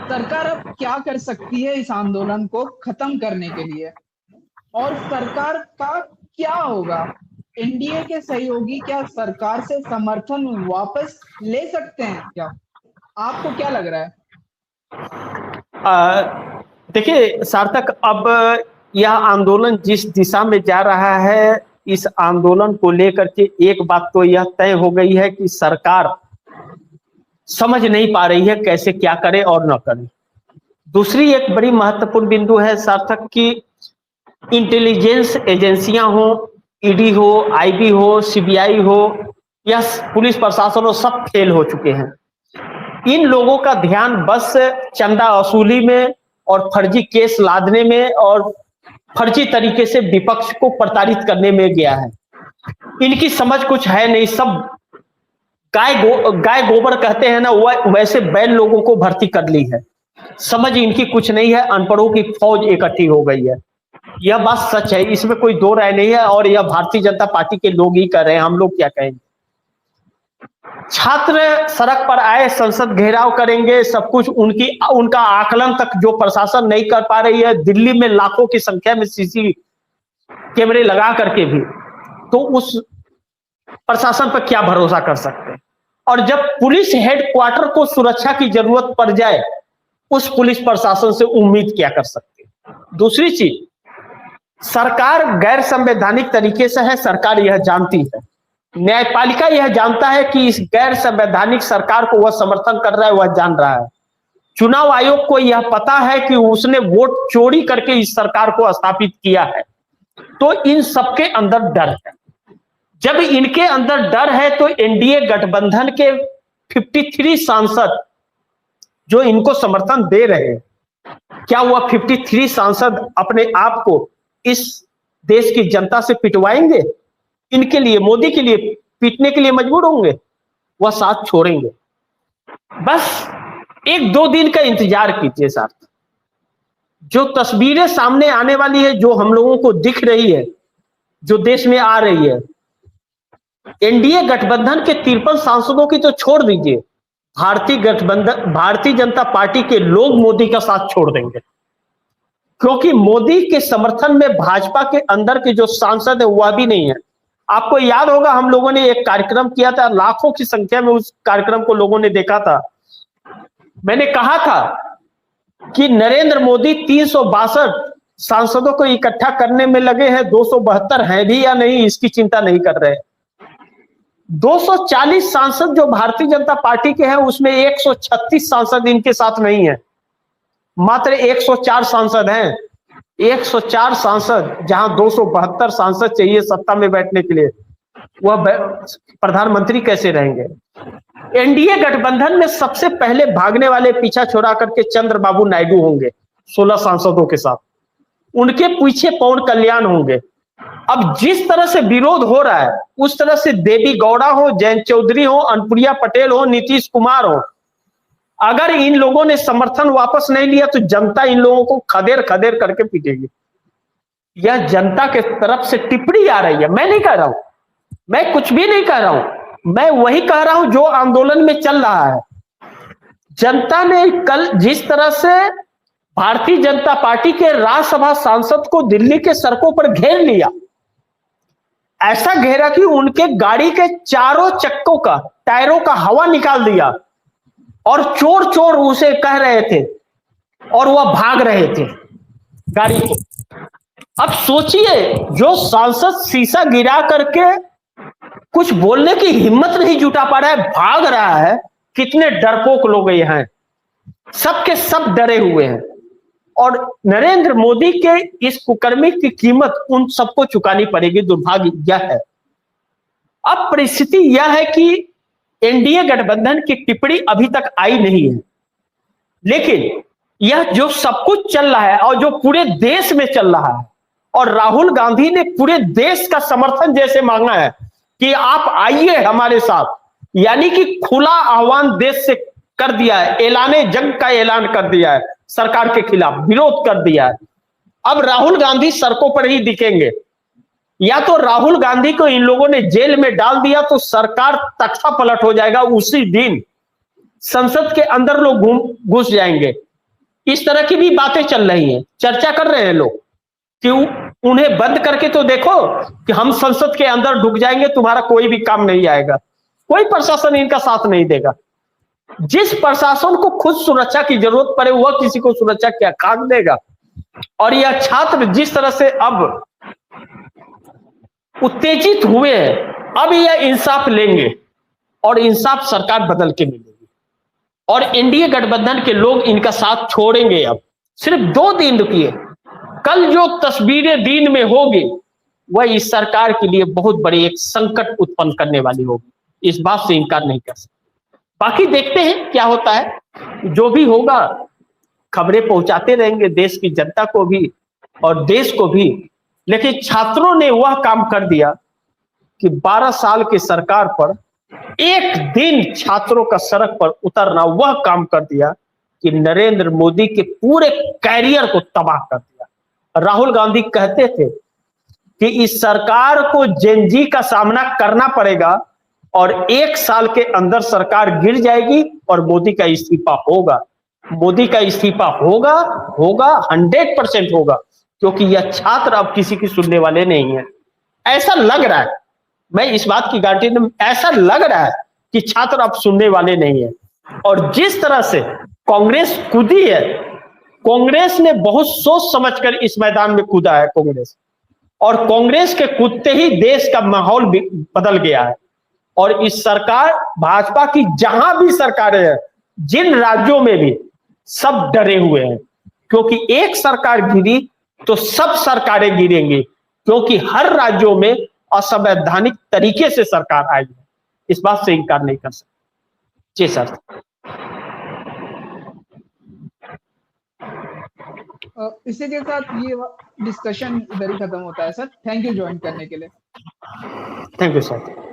सरकार अब क्या कर सकती है इस आंदोलन को खत्म करने के लिए, और सरकार का क्या होगा? एनडीए के सहयोगी क्या सरकार से समर्थन वापस ले सकते हैं क्या? आपको क्या लग रहा है? देखिए सार्थक, अब यह आंदोलन जिस दिशा में जा रहा है, इस आंदोलन को लेकर के एक बात तो यह तय हो गई है कि सरकार समझ नहीं पा रही है कैसे क्या करे और न करे। दूसरी एक बड़ी महत्वपूर्ण बिंदु है सार्थक की इंटेलिजेंस एजेंसियां हो, ईडी हो, आईबी हो, सीबीआई हो या पुलिस प्रशासन हो, सब फेल हो चुके हैं। इन लोगों का ध्यान बस चंदा वसूली में और फर्जी केस लादने में और फर्जी तरीके से विपक्ष को प्रताड़ित करने में गया है। इनकी समझ कुछ है नहीं। सब गाय गोबर कहते हैं ना, वैसे बैल लोगों को भर्ती कर ली है। समझ इनकी कुछ नहीं है। अनपढ़ों की फौज इकट्ठी हो गई है। यह बात सच है, इसमें कोई दो राय नहीं है। और यह भारतीय जनता पार्टी के लोग ही कर रहे हैं, हम लोग क्या कहेंगे। छात्र सड़क पर आए, संसद घेराव करेंगे, सब कुछ उनका आकलन तक जो प्रशासन नहीं कर पा रही है। दिल्ली में लाखों की संख्या में सीसी कैमरे लगा करके भी, तो उस प्रशासन पर क्या भरोसा कर सकते हैं। और जब पुलिस हेडक्वार्टर को सुरक्षा की जरूरत पड़ जाए, उस पुलिस प्रशासन से उम्मीद क्या कर सकते हैं। दूसरी चीज, सरकार गैर संवैधानिक तरीके से है, सरकार यह जानती है। न्यायपालिका यह जानता है कि इस गैर संवैधानिक सरकार को वह समर्थन कर रहा है, वह जान रहा है। चुनाव आयोग को यह पता है कि उसने वोट चोरी करके इस सरकार को स्थापित किया है। तो इन सबके अंदर डर है। जब इनके अंदर डर है तो एनडीए गठबंधन के 53 सांसद जो इनको समर्थन दे रहे हैं, क्या वह 53 सांसद अपने आप को इस देश की जनता से पिटवाएंगे? इनके लिए, मोदी के लिए पीटने के लिए मजबूर होंगे? वह साथ छोड़ेंगे? बस एक दो दिन का इंतजार कीजिए साथ। जो तस्वीरें सामने आने वाली है, जो हम लोगों को दिख रही है, जो देश में आ रही है, एनडीए गठबंधन के 53 सांसदों की तो छोड़ दीजिए, भारतीय जनता पार्टी के लोग मोदी का साथ छोड़ देंगे। क्योंकि मोदी के समर्थन में भाजपा के अंदर के जो सांसद है वह भी नहीं है। आपको याद होगा, हम लोगों ने एक कार्यक्रम किया था, लाखों की संख्या में उस कार्यक्रम को लोगों ने देखा था। मैंने कहा था कि नरेंद्र मोदी 362 सांसदों को इकट्ठा करने में लगे हैं, 272 हैं भी या नहीं इसकी चिंता नहीं कर रहे। 240 सांसद जो भारतीय जनता पार्टी के हैं, उसमें 136 सांसद इनके साथ नहीं है। मात्र 104 सांसद हैं। 104 सांसद, जहां 272 सांसद चाहिए सत्ता में बैठने के लिए, वह प्रधानमंत्री कैसे रहेंगे? एनडीए गठबंधन में सबसे पहले भागने वाले, पीछा छोड़ा करके चंद्रबाबू नायडू होंगे 16 सांसदों के साथ। उनके पीछे पवन कल्याण होंगे। अब जिस तरह से विरोध हो रहा है, उस तरह से देवी गौड़ा हो, जयंत चौधरी हो, अनुप्रिया पटेल हो, नीतीश कुमार हो, अगर इन लोगों ने समर्थन वापस नहीं लिया तो जनता इन लोगों को खदेड़ खदेड़ करके पीटेगी। यह जनता के तरफ से टिप्पणी आ रही है। मैं नहीं कह रहा हूं, मैं कुछ भी नहीं कह रहा हूं, मैं वही कह रहा हूं जो आंदोलन में चल रहा है। जनता ने कल जिस तरह से भारतीय जनता पार्टी के राज्यसभा सांसद को दिल्ली के सड़कों पर घेर लिया, ऐसा घेरा कि उनके गाड़ी के चारों चक्कों का, टायरों का हवा निकाल दिया और चोर चोर उसे कह रहे थे और वह भाग रहे थे गाड़ी को। अब सोचिए, जो सांसद शीशा गिरा करके कुछ बोलने की हिम्मत नहीं जुटा पा रहा है, भाग रहा है, कितने डरपोक लोग ये हैं। सबके सब डरे हुए हैं। और नरेंद्र मोदी के इस कुकर्मी की कीमत उन सबको चुकानी पड़ेगी। दुर्भाग्य यह है। अब परिस्थिति यह है कि एनडीए गठबंधन की टिप्पणी अभी तक आई नहीं है, लेकिन यह जो सब कुछ चल रहा है और जो पूरे देश में चल रहा है, और राहुल गांधी ने पूरे देश का समर्थन जैसे मांगा है कि आप आइए हमारे साथ, यानी कि खुला आह्वान देश से कर दिया है, ऐलाने जंग का ऐलान कर दिया है, सरकार के खिलाफ विरोध कर दिया है। अब राहुल गांधी सड़कों पर ही दिखेंगे। या तो राहुल गांधी को इन लोगों ने जेल में डाल दिया तो सरकार तख्ता पलट हो जाएगा, उसी दिन संसद के अंदर लोग घुस जाएंगे। इस तरह की भी बातें चल रही हैं, चर्चा कर रहे हैं लोग कि उन्हें बंद करके तो देखो कि हम संसद के अंदर ढुक जाएंगे, तुम्हारा कोई भी काम नहीं आएगा, कोई प्रशासन इनका साथ नहीं देगा। जिस प्रशासन को खुद सुरक्षा की जरूरत पड़े वह किसी को सुरक्षा क्या खाक देगा। और यह छात्र जिस तरह से अब उत्तेजित हुए हैं, अब यह इंसाफ लेंगे और इंसाफ सरकार बदल के मिलेगी और एनडीए गठबंधन के लोग इनका साथ छोड़ेंगे। अब सिर्फ 2 दिन रुकिए, कल जो तस्वीरें दिन में होगी वह इस सरकार के लिए बहुत बड़ी एक संकट उत्पन्न करने वाली होगी, इस बात से इनकार नहीं कर सकते। बाकी देखते हैं क्या होता है, जो भी होगा खबरें पहुंचाते रहेंगे देश की जनता को भी और देश को भी। लेकिन छात्रों ने वह काम कर दिया कि 12 साल की सरकार पर एक दिन छात्रों का सड़क पर उतरना वह काम कर दिया कि नरेंद्र मोदी के पूरे कैरियर को तबाह कर दिया। राहुल गांधी कहते थे कि इस सरकार को जेनजी का सामना करना पड़ेगा और 1 साल के अंदर सरकार गिर जाएगी और मोदी का इस्तीफा होगा। मोदी का इस्तीफा होगा 100% होगा, क्योंकि यह छात्र अब किसी की सुनने वाले नहीं है। ऐसा लग रहा है, मैं इस बात की गारंटी नहीं, ऐसा लग रहा है कि छात्र अब सुनने वाले नहीं है। और जिस तरह से कांग्रेस कूदी है, कांग्रेस ने बहुत सोच समझकर इस मैदान में कूदा है कांग्रेस, और कांग्रेस के कूदते ही देश का माहौल बदल गया है। और इस सरकार भाजपा की जहां भी सरकारें हैं, जिन राज्यों में भी, सब डरे हुए हैं, क्योंकि एक सरकार गिरी तो सब सरकारें गिरेंगी, क्योंकि हर राज्यों में असंवैधानिक तरीके से सरकार आई है। इस बात से इनकार नहीं कर सकते। जी सर। इसी के साथ ये डिस्कशन इधर ही खत्म होता है सर। थैंक यू ज्वाइन करने के लिए। Thank you sir.